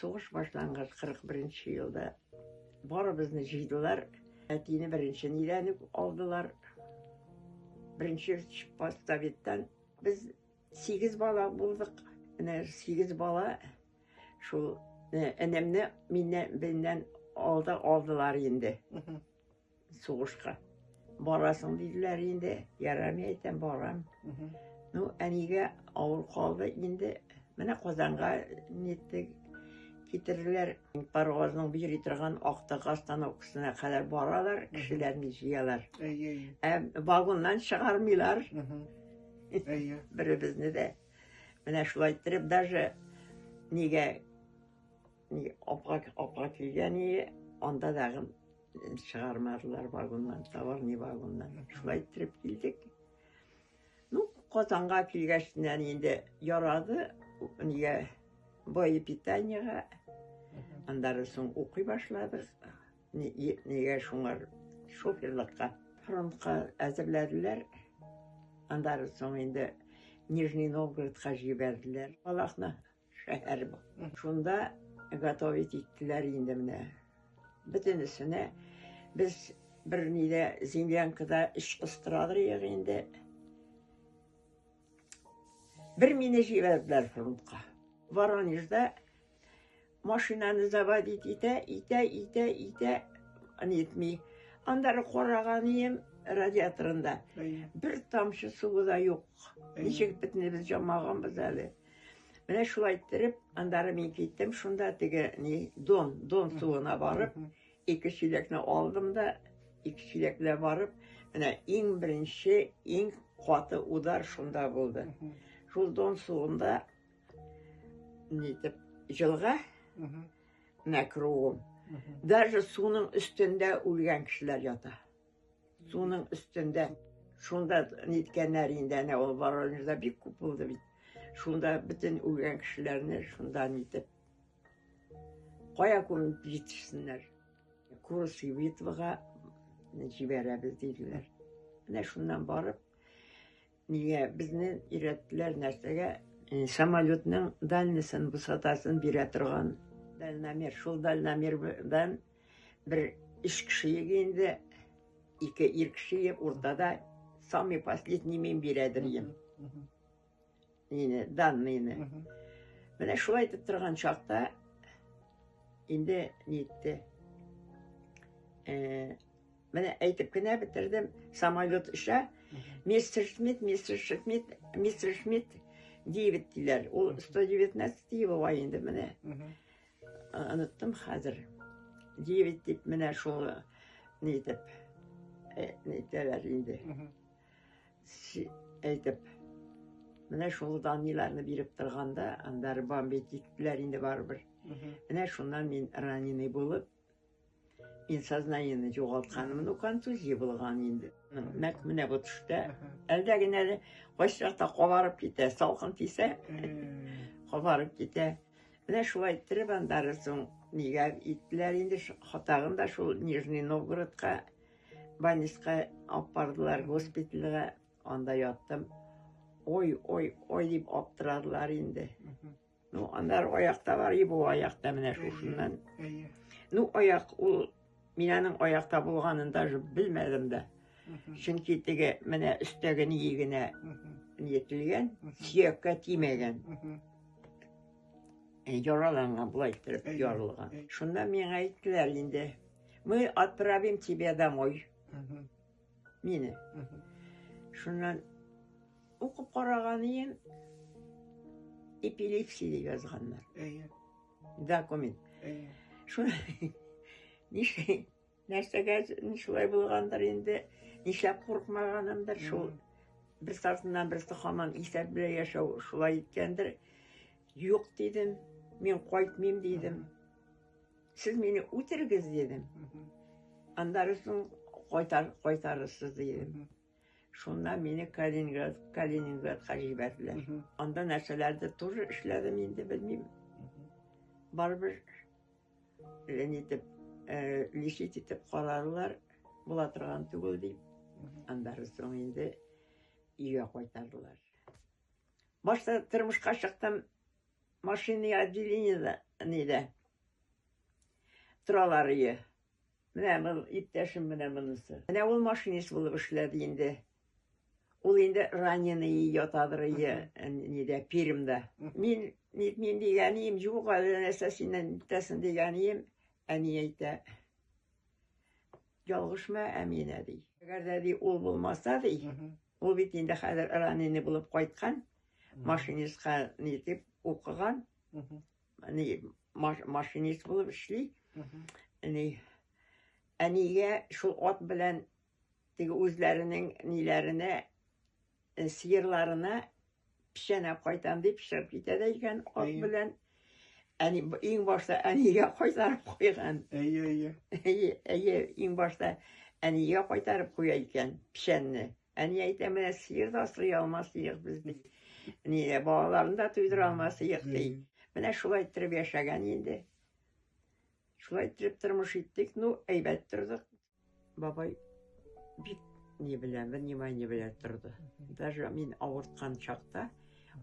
Соғыш башланғаш 41-ші елда барыбызны жидылар. Әтине бірінші нейләніп алдылар. Бірінші постоветтен біз 8 бала болдық. 8 бала шул әнемні менен алдылар енді. Соғышқа. Барасың дейділер енді. Ярамай айтам, барам. Әнеге ауыр қалды енді. Міне Қазанға неттік. Кетірілер. Парғазының бір тұрған Ақтық остановкасына қадар баралар, кішілерін жиялар. Вагоннан шығармайлар. Бірі бізні де. Міне шулай тұрып, даже неге апқа келгені, онда дағы шығармадылар вагоннан, товарный вагоннан. Шулай тұрып келдік. Қазанға келгешінен енді ярады, неге боепитанияға. Андары соң оқи башладық. Неге шоңар шоферлыққа, фронтқа әзірләділер. Андары соң енді Нижний Новгородқа жіберділер. Балақна шәһәр бұл. Шонда готовить еттілер енді міне. Бүтінісіне біз бір неде землянкада іш қыстырадыр енді. Бір мені жіберділер фронтқа. Воронежда машинаны заводить ите, нетмей. Андары қораған ем радиаторында. Бір тамшы суы да жоқ. Нешек бітіне біз жамағанбыз әлі. Міне шулай тұрып, андары мен кеттім, шында тегі дон суына барып, 2 шелекні алдым да, 2 шелеклі барып, міне ең бірінші, ең қуаты удар шында болды. Шул дон суында нетіп, жылға кругом. Даже суның үстінде өлген кішілер жата. Суның үстінде. Шунда неткенлер енді, ол Воронежда бек көп болды бейт. Шунда бүтін өлген кішілеріне шунда нетіп. Қоя көміп жетішсінлер. Курсы бетвіға жіберебіз дейділер. Міне шундан барып, неге біздің үйреттілер нәрсеге самолетның дальнысын бұсатасын бере тұрған дальномер. Шул дальномерден бір 3 кіші егенде, 2 кіші ортада самый последний мен бередір ем. Данныйны. Міне шулай тұрған шақта енді нетті. Міне әйтіп кіне бітірдім самолет ұша. Мистер Шмидт 9 дейлер. Ол 119 дейбі бай енді міне. Ұныттым қазір. 9 деп міне шул нетіп. Нетелер енді. Әйтіп. Міне шул даниларны беріп тұрғанда, андары бомбетиктілер енді бар бір. Міне шундан мен раненый болып, мен сознайыны жоғалтқанымын, контузия болған енді. Мәк міне бұл түшті. Әлдәген әлі қойшақта қобарып кете, салқын тисе, қобарып кете. Міне шулай тұрып, андары соң неге еттілер енді қатағында шул Нижний Новгородқа, больницқа алып бардылар, госпитальға, анда яттым. Ой деп аптырадылар енді. Андар аяқта бар, бұл аяқта міне шушыннан. Аяқ, менің аяқта болғанын даже білмедім да. Чүнки теге міне үстегі егіне нетілген, сүйекке тимеген. Яраланған, бұлай тұрып ярылған. Шында мен айттылар енді, мы отправим тебе домой. Мені. Шыннан оқып қараған ем, эпилепсия деп жазғандар. Документ. Шыннан, нәрсеге шулай болғандар енді, нешеп қорқмағанымдар, шул бір сартынан бір тұқаман есеп біле яшау шулай еткендір. Жоқ дедім, мен қойтмем дедім. Сіз мені өтіргіз дедім. Андарысын қойтарысыз дедім. Шунда мені Калининградқа жіберділер. Анда нәрселерді тоже ішледім, енді білмеймін. Барбір лешет етіп қарарылар, бола тұрған түгіл дейіп. Андары соң енді үйе қойтардылар. Башта тұрмышқа шықтым, машинный отделениеда neydi? Turaları. Menə iptaşım menə bunысы. Menə ol maşinist bulub işlədi indi. Ol indi раненый yatadırıyı neydi? Pirimdə. Min nitmeyim deganiyim, yo'q, əsasindən bittasin deganiyim. Әни әйтә, ялгышма Әминә ди. Әгәр дә ди ул булмаса ди, ул бит инде хәзер раненый булып кайткан, машинистка нитеп укыган, машинист булып эшли. Әнигә шул ат белән теге үзләренең ниләренә, сыерларына пешәнәп кайтам дип пешереп китә дә икән ат белән. Әни иң башта әнигә кайтарып куйган. Иң башта әнигә кайтарып куя икән пешәнне. Әни әйтә, менә сыер да асрый алмаслык без бит. Балаларын да туйдыра алмаслык ди. Менә шулай иттереп яшәгән инде. Шулай иттереп тормыш иттек, әйбәт тордык. Бабай бик внимание белән торды. Даже мин авырткан чакта,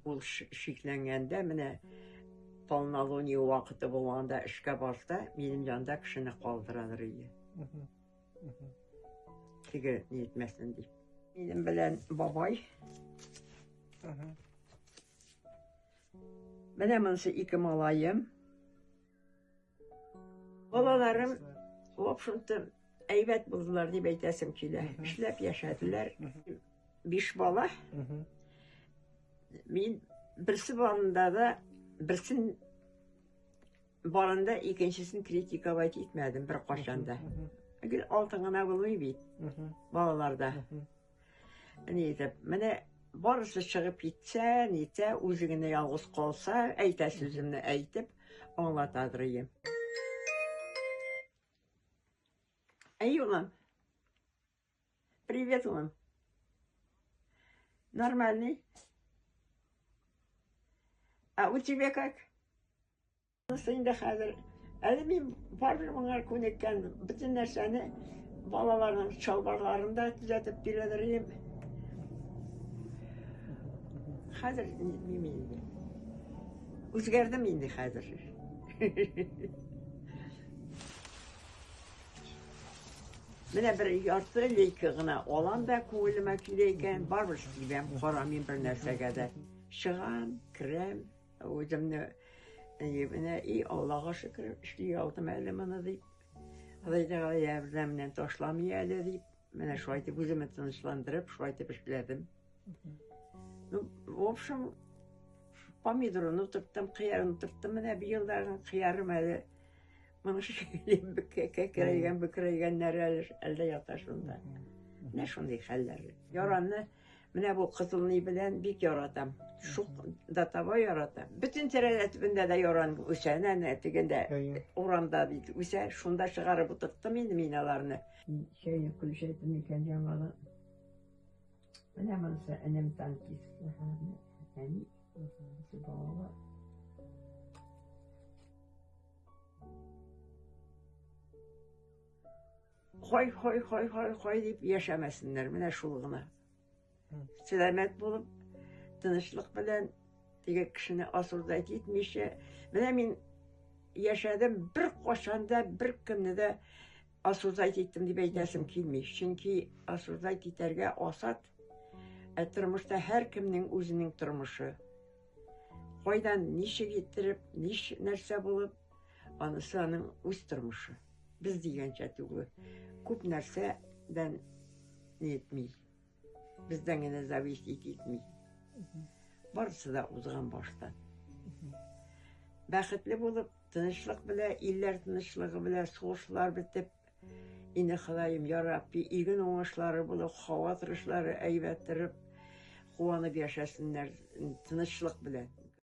ул шикләнгәндә, менә полнолуние вакыты булганда эшкә барса, минем янда кешене калдырадыр иде. Теге ни итмәсен дип. Минем белән бабай. Менә монысы 2 малаем. Балаларым, в общем-то, әйбәт булдылар дип әйтәсем килә. Эшләп яшәделәр. 5 бала. Мин берсе барында да, берсен барында икенчесен критиковать итмәдем бер кашанда. Гел алтын гына булмый бит балаларда. Менә барысы чыгып китсә, нитә, үзе генә ялгыз калса, әйтә сүземне әйтеп, аңлатадыр идем. Эй, улым. Привет, улым. Нормальный? А у тебя как? Инде хәзер, әле мин барбер моңар күнеккән бөтен нәрсәне балаларның чалбарларында төзәтеп бирәдер идем. Хәзер мин үзгәрдем инде хәзер. Менә бер ярты лейка гына алам да күңелемә килә икән, барбер кибәм, карамыйм бер нәрсәгә дә. Чыгам, керәм, үземне менә Аллага шөкер эшли алдым әле моны дип. Ходай Тәгалә ярдәменнән ташламый әле дип, менә шулай итеп үземне тынычландырып, шулай итеп эшләдем. В общем, помидорны тоттым, кыярны тоттым, менә бу елларның кыярым әле моны бөкрәйгәннәр әлдә ята шунда. Менә шундый хәлләр. Яранны менә бу кызылны белән бик яратам. Шул да таба яратам. Бөтен тирәләр төбендә дә яран үсә, әнә тегендә урамда бит үсә, шунда чыгарып утырттым инде мин аларны. Шәйне күлшәйтем икән яңалы. Менә монысы энем танкист. Әни, балалар. Хой дип яшәмәсеннәр, менә шул гына. Сәламәт булып, тынычлык белән теге кешене асурдайт итмичә, менә мин яшәдем, бер кашанда бер кемне дә асурдайт иттем дип әйтәсем килми. Чөнки асурдайт итәргә асат, тормышта һәр кемнең үзенең тормышы. Кайдан ничек иттереп, нәрсә булып, анысы аның үз тормышы. Без дигәнчә түгел. Күп нәрсәдән нетми. Бездән генә зависит итми. Барысы да узган баштан. Бәхетле булып, тынычлык белән, илләр тынычлыгы белән, сугышлар бетеп, инде Ходаем ярабби, иген уңышлары булып, һава торышлары әйбәт торып, куанып яшәсеннәр тынычлык белән.